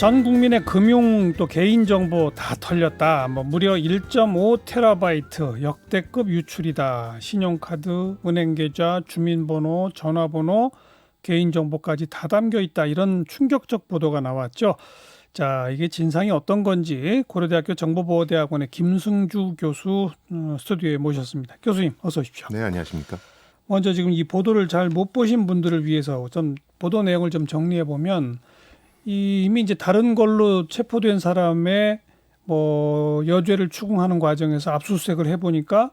전 국민의 금융 또 개인정보 다 털렸다. 무려 1.5TB 역대급 유출이다. 신용카드, 은행계좌, 주민번호, 전화번호, 개인정보까지 다 담겨 있다. 이런 충격적 보도가 나왔죠. 자, 이게 진상이 어떤 건지 고려대학교 정보보호대학원의 김승주 교수 스튜디오에 모셨습니다. 교수님 어서 오십시오. 네, 안녕하십니까. 먼저 지금 이 보도를 잘 못 보신 분들을 위해서 좀 보도 내용을 좀 정리해 보면 이미 이제 다른 걸로 체포된 사람의 여죄를 추궁하는 과정에서 압수수색을 해보니까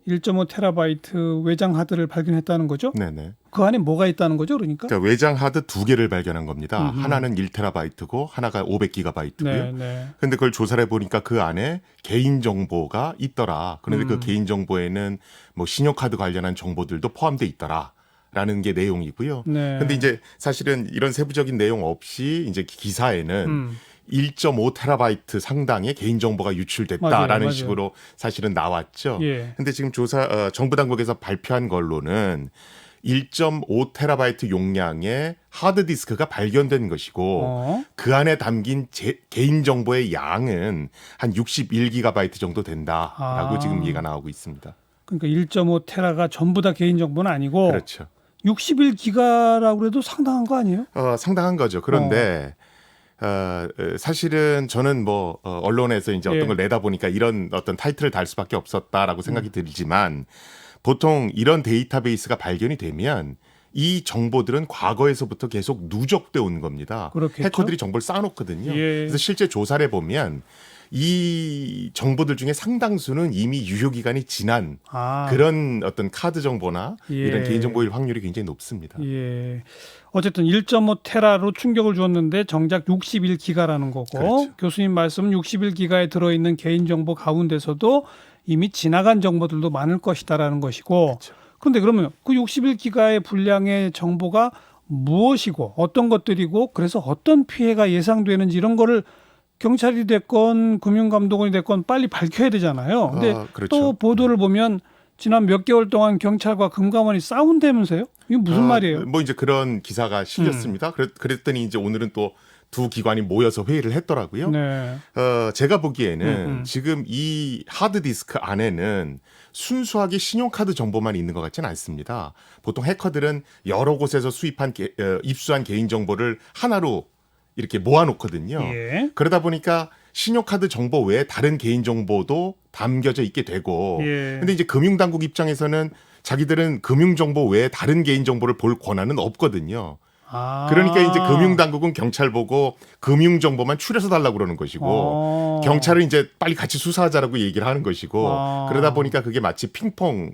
1.5TB 외장 하드를 발견했다는 거죠. 네네. 그 안에 뭐가 있다는 거죠, 그러니까? 외장 하드 2개를 발견한 겁니다. 하나는 1TB고 하나가 500GB고요. 네. 근데 그걸 조사를 해보니까 그 안에 개인 정보가 있더라. 그런데 그 개인 정보에는 신용카드 관련한 정보들도 포함돼 있더라. 라는 게 내용이고요. 네. 근데 이제 사실은 이런 세부적인 내용 없이 이제 기사에는 1.5TB 상당의 개인정보가 유출됐다라는 맞아요. 식으로 사실은 나왔죠. 예. 근데 지금 정부 당국에서 발표한 걸로는 1.5TB 용량의 하드디스크가 발견된 것이고 그 안에 담긴 개인정보의 양은 한 61GB 정도 된다라고 지금 얘기가 나오고 있습니다. 그러니까 1.5TB가 전부 다 개인정보는 아니고 그렇죠. 61GB라고 해도 상당한 거 아니에요? 상당한 거죠. 그런데 사실은 저는 언론에서 이제 어떤 걸 내다 보니까 이런 어떤 타이틀을 달 수밖에 없었다라고 생각이 들지만 보통 이런 데이터베이스가 발견이 되면 이 정보들은 과거에서부터 계속 누적돼 온 겁니다. 그렇겠죠? 해커들이 정보를 쌓아놓거든요. 그래서 실제 조사를 해보면 이 정보들 중에 상당수는 이미 유효기간이 지난 그런 어떤 카드 정보나 이런 개인정보일 확률이 굉장히 높습니다. 예. 어쨌든 1.5TB로 충격을 주었는데 정작 61GB라는 거고 그렇죠. 교수님 말씀 61GB에 들어있는 개인정보 가운데서도 이미 지나간 정보들도 많을 것이다라는 것이고 그렇죠. 그런데 그러면 그 61GB의 분량의 정보가 무엇이고 어떤 것들이고 그래서 어떤 피해가 예상되는지 이런 거를 경찰이 됐건 금융감독원이 됐건 빨리 밝혀야 되잖아요. 근데 그렇죠. 또 보도를 보면 지난 몇 개월 동안 경찰과 금감원이 싸운다면서요? 이게 무슨 말이에요? 이제 그런 기사가 실렸습니다. 그랬더니 이제 오늘은 또 두 기관이 모여서 회의를 했더라고요. 네. 제가 보기에는 지금 이 하드디스크 안에는 순수하게 신용카드 정보만 있는 것 같지는 않습니다. 보통 해커들은 여러 곳에서 입수한 개인정보를 하나로 이렇게 모아놓거든요. 예. 그러다 보니까 신용카드 정보 외에 다른 개인정보도 담겨져 있게 되고 근데 이제 금융당국 입장에서는 자기들은 금융정보 외에 다른 개인정보를 볼 권한은 없거든요. 그러니까 이제 금융당국은 경찰 보고 금융정보만 추려서 달라고 그러는 것이고 경찰은 이제 빨리 같이 수사하자라고 얘기를 하는 것이고 그러다 보니까 그게 마치 핑퐁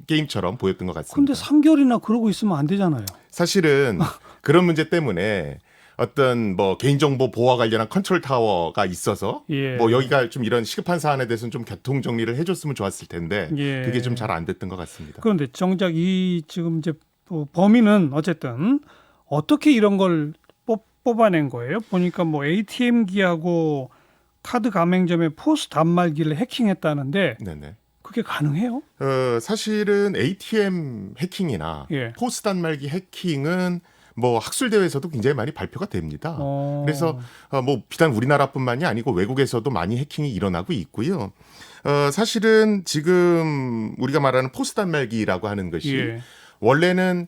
게임처럼 보였던 것 같습니다. 근데 3개월이나 그러고 있으면 안 되잖아요. 사실은 그런 문제 때문에 어떤 개인정보 보호와 관련한 컨트롤 타워가 있어서 여기가 좀 이런 시급한 사안에 대해서는 좀 교통 정리를 해줬으면 좋았을 텐데 그게 좀 잘 안 됐던 것 같습니다. 그런데 정작 이 지금 이제 범인은 어쨌든 어떻게 이런 걸 뽑아낸 거예요? 보니까 ATM기하고 카드 가맹점의 포스 단말기를 해킹했다는데 네네. 그게 가능해요? 사실은 ATM 해킹이나 포스 단말기 해킹은 학술대회에서도 굉장히 많이 발표가 됩니다. 그래서 비단 우리나라뿐만이 아니고 외국에서도 많이 해킹이 일어나고 있고요. 사실은 지금 우리가 말하는 포스 단말기라고 하는 것이 원래는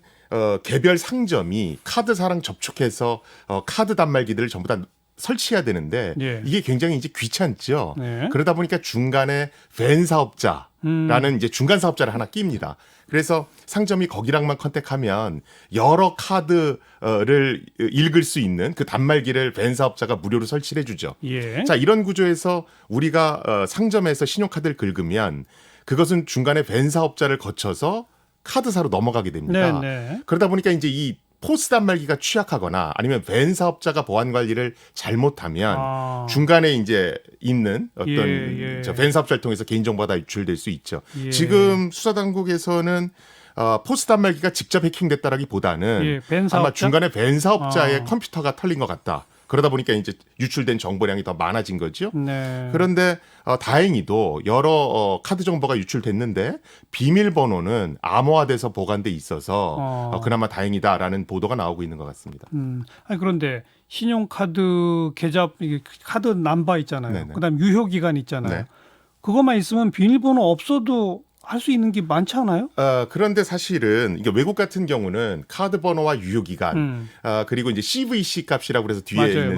개별 상점이 카드사랑 접촉해서 카드 단말기들을 전부 다 설치해야 되는데 이게 굉장히 이제 귀찮죠. 그러다 보니까 중간에 밴 사업자라는 이제 중간 사업자를 하나 낍니다. 그래서 상점이 거기랑만 컨택하면 여러 카드를 읽을 수 있는 그 단말기를 밴 사업자가 무료로 설치를 해주죠. 자, 이런 구조에서 우리가 상점에서 신용카드를 긁으면 그것은 중간에 밴 사업자를 거쳐서 카드사로 넘어가게 됩니다. 그러다 보니까 이제 이 포스 단말기가 취약하거나 아니면 밴 사업자가 보안 관리를 잘못하면 중간에 이제 있는 어떤 밴 사업자를 통해서 개인정보가 다 유출될 수 있죠. 지금 수사당국에서는 포스 단말기가 직접 해킹됐다라기보다는 아마 중간에 밴 사업자의 컴퓨터가 털린 것 같다. 그러다 보니까 이제 유출된 정보량이 더 많아진 거죠. 네. 그런데 다행히도 여러 카드 정보가 유출됐는데 비밀번호는 암호화돼서 보관돼 있어서 그나마 다행이다라는 보도가 나오고 있는 것 같습니다. 아니 그런데 신용카드 계좌 카드 넘버 있잖아요. 네네. 그다음 유효 기간 있잖아요. 네. 그것만 있으면 비밀번호 없어도 할 수 있는 게 많지 않아요? 그런데 사실은 이게 외국 같은 경우는 카드 번호와 유효 기간, 그리고 이제 CVC 값이라고 그래서 뒤에 맞아요, 있는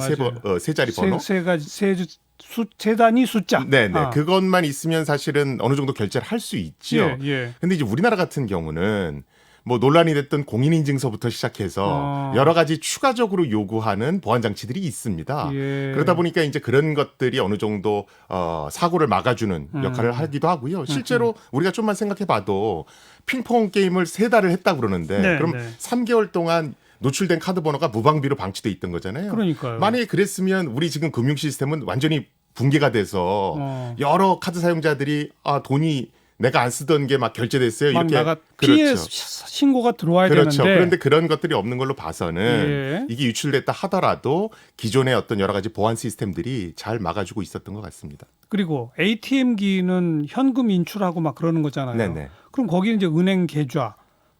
세 자리 번호, 세 단위 숫자. 네네. 그것만 있으면 사실은 어느 정도 결제를 할 수 있죠. 예. 근데 이제 우리나라 같은 경우는 뭐 논란이 됐던 공인인증서부터 시작해서 여러 가지 추가적으로 요구하는 보안 장치들이 있습니다. 예. 그러다 보니까 이제 그런 것들이 어느 정도 사고를 막아주는 역할을 하기도 하고요. 실제로 우리가 좀만 생각해봐도 핑퐁 게임을 3달을 했다 그러는데 네, 그럼 네. 3개월 동안 노출된 카드 번호가 무방비로 방치돼 있던 거잖아요. 그러니까요. 만약에 그랬으면 우리 지금 금융 시스템은 완전히 붕괴가 돼서 여러 카드 사용자들이 돈이 내가 안 쓰던 게 막 결제됐어요. 막 이렇게 나가 피해 그렇죠. 신고가 들어와야 그렇죠. 되는데 그런데 그런 것들이 없는 걸로 봐서는 예. 이게 유출됐다 하더라도 기존의 어떤 여러 가지 보안 시스템들이 잘 막아주고 있었던 것 같습니다. 그리고 ATM기는 현금 인출하고 막 그러는 거잖아요. 네네. 그럼 거기는 이제 은행 계좌,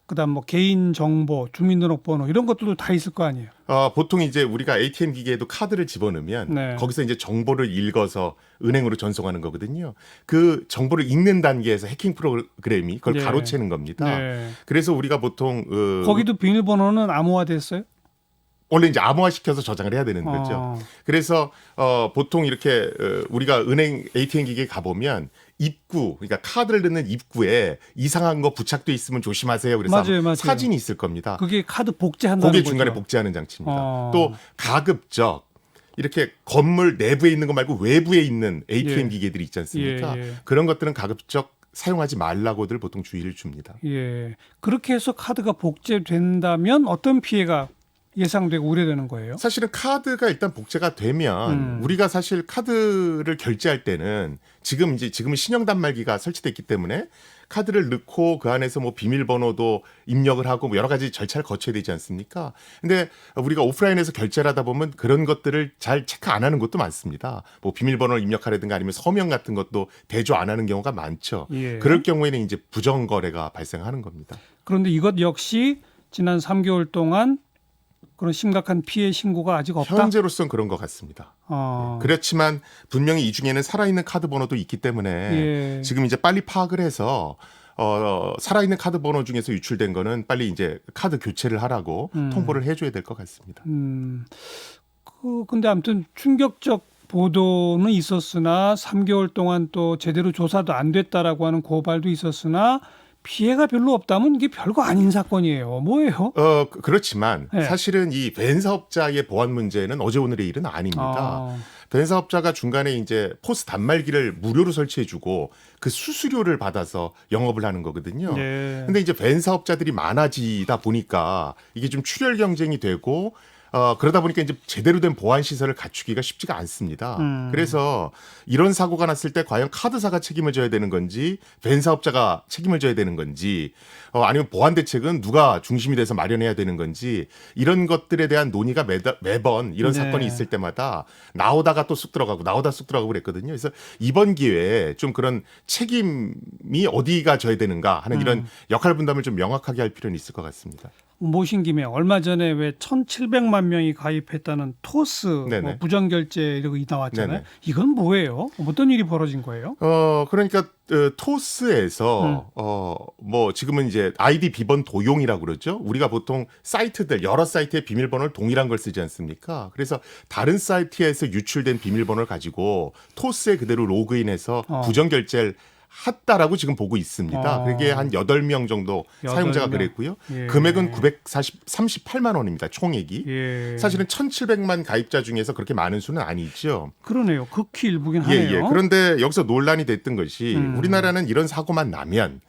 그다음 뭐 개인 정보, 주민등록번호 이런 것들도 다 있을 거 아니에요. 보통 이제 우리가 ATM 기계에도 카드를 집어넣으면 네. 거기서 이제 정보를 읽어서 은행으로 전송하는 거거든요. 그 정보를 읽는 단계에서 해킹 프로그램이 그걸 네. 가로채는 겁니다. 네. 그래서 우리가 보통 거기도 비밀번호는 암호화됐어요? 원래 이제 암호화 시켜서 저장을 해야 되는 거죠. 그래서 보통 이렇게 우리가 은행 ATM 기계에 가보면 입구, 그러니까 카드를 넣는 입구에 이상한 거 부착돼 있으면 조심하세요. 그래서 맞아요. 사진이 있을 겁니다. 그게 카드 복제한다는 그게 거죠. 중간에 복제하는 장치입니다. 어. 또 가급적 이렇게 건물 내부에 있는 거 말고 외부에 있는 ATM 예. 기계들이 있지 않습니까? 예. 그런 것들은 가급적 사용하지 말라고들 보통 주의를 줍니다. 예. 그렇게 해서 카드가 복제된다면 어떤 피해가 예상되고 우려되는 거예요? 사실은 카드가 일단 복제가 되면 우리가 사실 카드를 결제할 때는 지금은 신용 단말기가 설치됐기 때문에 카드를 넣고 그 안에서 뭐 비밀번호도 입력을 하고 뭐 여러 가지 절차를 거쳐야 되지 않습니까? 근데 우리가 오프라인에서 결제를 하다 보면 그런 것들을 잘 체크 안 하는 것도 많습니다. 뭐 비밀번호를 입력하라든가 아니면 서명 같은 것도 대조 안 하는 경우가 많죠. 예. 그럴 경우에는 이제 부정 거래가 발생하는 겁니다. 그런데 이것 역시 지난 3개월 동안 그런 심각한 피해 신고가 아직 없다. 현재로서는 그런 것 같습니다. 어. 그렇지만 분명히 이 중에는 살아있는 카드 번호도 있기 때문에 예. 지금 이제 빨리 파악을 해서 살아있는 카드 번호 중에서 유출된 거는 빨리 이제 카드 교체를 하라고 통보를 해줘야 될 것 같습니다. 근데 아무튼 충격적 보도는 있었으나 3개월 동안 또 제대로 조사도 안 됐다라고 하는 고발도 있었으나 피해가 별로 없다면 이게 별거 아닌 사건이에요. 뭐예요? 그렇지만 네. 사실은 이 벤 사업자의 보안 문제는 어제 오늘의 일은 아닙니다. 벤 사업자가 중간에 이제 포스 단말기를 무료로 설치해주고 그 수수료를 받아서 영업을 하는 거거든요. 네. 근데 이제 벤 사업자들이 많아지다 보니까 이게 좀 출혈 경쟁이 되고 그러다 보니까 이제 제대로 된 보안 시설을 갖추기가 쉽지가 않습니다. 그래서 이런 사고가 났을 때 과연 카드사가 책임을 져야 되는 건지 벤 사업자가 책임을 져야 되는 건지 아니면 보안 대책은 누가 중심이 돼서 마련해야 되는 건지 이런 것들에 대한 논의가 매번 이런 네. 사건이 있을 때마다 나오다가 또 쑥 들어가고 나오다 쑥 들어가고 그랬거든요. 그래서 이번 기회에 좀 그런 책임이 어디가 져야 되는가 하는 이런 역할 분담을 좀 명확하게 할 필요는 있을 것 같습니다. 모신 김에 얼마 전에 왜 1,700만 명이 가입했다는 토스 뭐 부정결제 이러고 나왔잖아요. 네네. 이건 뭐예요? 어떤 일이 벌어진 거예요? 그러니까 토스에서 뭐 지금은 이제 아이디 비번 도용이라고 그러죠. 우리가 보통 사이트들 여러 사이트의 비밀번호를 동일한 걸 쓰지 않습니까? 그래서 다른 사이트에서 유출된 비밀번호를 가지고 토스에 그대로 로그인해서 부정결제를 했다라고 지금 보고 있습니다. 그게 한 8명 정도 8명. 사용자가 그랬고요. 예. 금액은 938만 원입니다. 총액이. 예. 사실은 1,700만 가입자 중에서 그렇게 많은 수는 아니죠. 그러네요. 극히 일부긴 하네요. 그런데 여기서 논란이 됐던 것이 우리나라는 이런 사고만 나면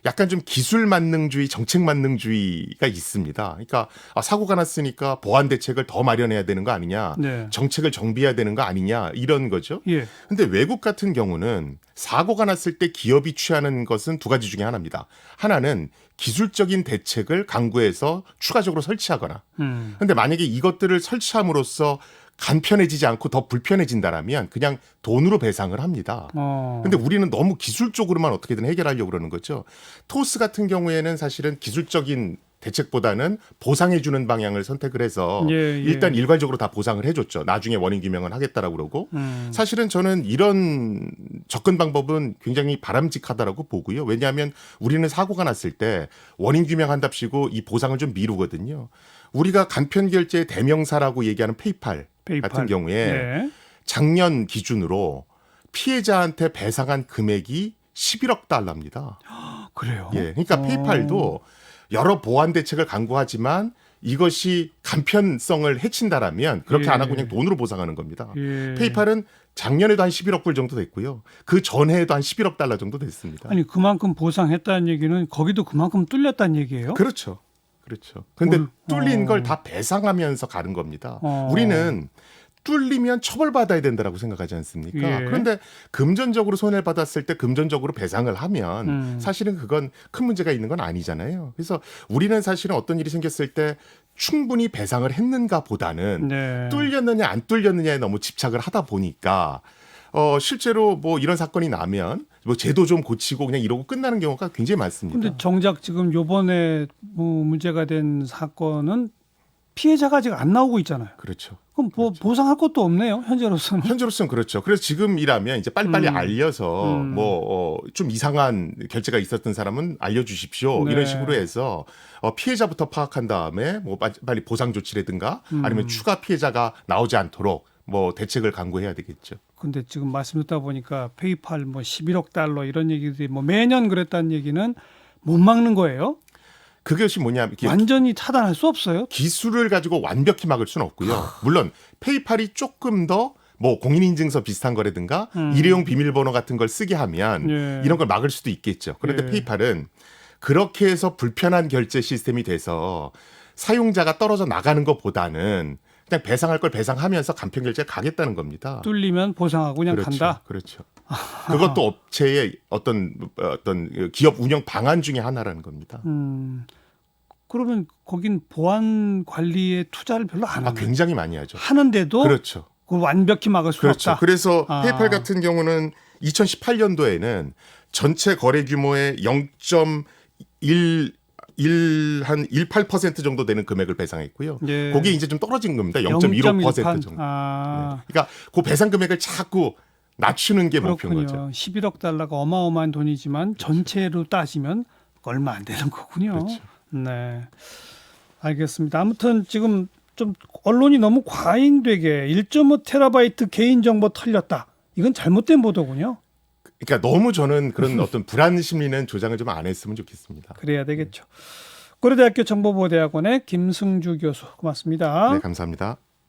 약간 좀 기술 만능주의, 정책 만능주의가 있습니다. 그러니까 사고가 났으니까 보안 대책을 더 마련해야 되는 거 아니냐, 네. 정책을 정비해야 되는 거 아니냐 이런 거죠. 예. 근데 외국 같은 경우는 사고가 났을 때 기업이 취하는 것은 두 가지 중에 하나입니다. 하나는 기술적인 대책을 강구해서 추가적으로 설치하거나. 근데 만약에 이것들을 설치함으로써 간편해지지 않고 더 불편해진다라면 그냥 돈으로 배상을 합니다. 근데 우리는 너무 기술적으로만 어떻게든 해결하려고 그러는 거죠. 토스 같은 경우에는 사실은 기술적인 대책보다는 보상해주는 방향을 선택을 해서 일단 일괄적으로 다 보상을 해줬죠. 나중에 원인 규명은 하겠다라고 그러고 사실은 저는 이런 접근 방법은 굉장히 바람직하다라고 보고요. 왜냐하면 우리는 사고가 났을 때 원인 규명한답시고 이 보상을 좀 미루거든요. 우리가 간편결제의 대명사라고 얘기하는 페이팔 같은 경우에 작년 기준으로 피해자한테 배상한 금액이 11억 달러입니다. 그래요? 예, 그러니까 페이팔도 여러 보완 대책을 강구하지만 이것이 간편성을 해친다라면 그렇게 안 하고 그냥 돈으로 보상하는 겁니다. 페이팔은 작년에도 한 11억 불 정도 됐고요. 그 전해에도 한 11억 달러 정도 됐습니다. 아니 그만큼 보상했다는 얘기는 거기도 그만큼 뚫렸다는 얘기예요? 그렇죠. 그렇죠. 근데 뚫린 걸 다 배상하면서 가는 겁니다. 우리는 뚫리면 처벌받아야 된다라고 생각하지 않습니까? 그런데 금전적으로 손해를 받았을 때 금전적으로 배상을 하면 사실은 그건 큰 문제가 있는 건 아니잖아요. 그래서 우리는 사실은 어떤 일이 생겼을 때 충분히 배상을 했는가 보다는 뚫렸느냐 안 뚫렸느냐에 너무 집착을 하다 보니까 실제로 뭐 이런 사건이 나면 뭐 제도 좀 고치고 그냥 이러고 끝나는 경우가 굉장히 많습니다. 근데 정작 지금 요번에 뭐 문제가 된 사건은 피해자가 아직 안 나오고 있잖아요. 그렇죠. 그럼 뭐 그렇죠. 보상할 것도 없네요. 현재로서는. 현재로서는 그렇죠. 그래서 지금이라면 이제 빨리빨리 알려서 좀 이상한 결제가 있었던 사람은 알려주십시오. 이런 식으로 해서 피해자부터 파악한 다음에 뭐 빨리 보상 조치라든가 아니면 추가 피해자가 나오지 않도록 뭐 대책을 강구해야 되겠죠. 근데 지금 말씀 듣다 보니까 페이팔 뭐 11억 달러 이런 얘기들이 뭐 매년 그랬다는 얘기는 못 막는 거예요? 그것이 뭐냐면 완전히 차단할 수 없어요? 기술을 가지고 완벽히 막을 수는 없고요. 물론 페이팔이 조금 더 뭐 공인인증서 비슷한 거라든가 일회용 비밀번호 같은 걸 쓰게 하면 이런 걸 막을 수도 있겠죠. 그런데 페이팔은 그렇게 해서 불편한 결제 시스템이 돼서 사용자가 떨어져 나가는 것보다는 그냥 배상할 걸 배상하면서 간편 결제에 가겠다는 겁니다. 뚫리면 보상하고 그냥 간다. 그렇죠. 그것도 업체의 어떤 기업 운영 방안 중에 하나라는 겁니다. 그러면 거긴 보안 관리에 투자를 별로 안 하나요? 굉장히 많이 하죠. 하는데도 그렇죠. 그걸 완벽히 막을 수가 그렇죠. 없다. 그래서 페이팔 같은 경우는 2018년도에는 전체 거래 규모의 0.18% 정도 되는 금액을 배상했고요. 그게 이제 좀 떨어진 겁니다. 0.15% 정도. 그러니까 그 배상 금액을 자꾸 낮추는 게 목표인 거죠. 11억 달러가 어마어마한 돈이지만 전체로 따지면 얼마 안 되는 거군요. 그렇죠. 네, 알겠습니다. 아무튼 지금 좀 언론이 너무 과잉되게 1.5 테라바이트 개인정보 털렸다. 이건 잘못된 보도군요. 그러니까 너무 저는 그런 어떤 불안 심리는 조장을 좀 안 했으면 좋겠습니다. 그래야 되겠죠. 고려대학교 정보보호대학원의 김승주 교수 고맙습니다. 네, 감사합니다.